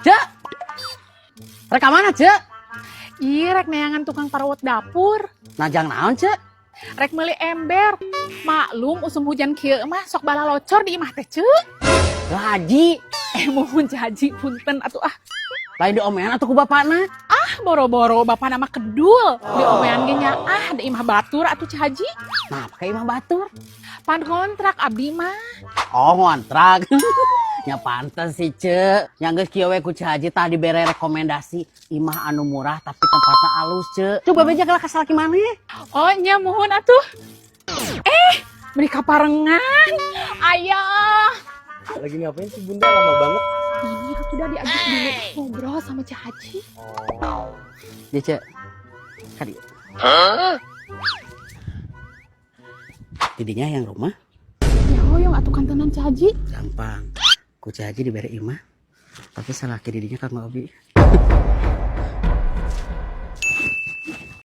Cek. Rek mana, Cek? Ih, rek neangan tukang parawat dapur. Najang naon, Cek? Rek meuli ember. Maklum usum hujan kieu mah sok bala locor di imah teh ceuk. Haji. Muhun Haji punten atuh ah. Lain diomean atuh ku bapakna. Ah boro-boro bapak nama kedul. Diomean ge nya ah di imah batur atuh Ci Haji. Nah, pakai imah batur. Pan kontrak abdi mah. Oh, ngontrak. Ya pantes sih, Cek. Yang geus kieu we ku Ci Haji tah dibere rekomendasi imah anu murah tapi tempatnya alus, Cek. Coba beja geula kasal ki maneh. Oh nya muhun atuh. Beri kaparengan. Ayah. Lagi ngapain sih Bunda? Lama banget. Ini aku udah diajak dulu ngobrol sama Ci Haji. Ya, Cek. Kadi. Didinya yang rumah Ya hoyong atuh kantenan Ci Haji. gampang. Ku Ci Haji dibere imah. Tapi salah ki didinya Kang Obi.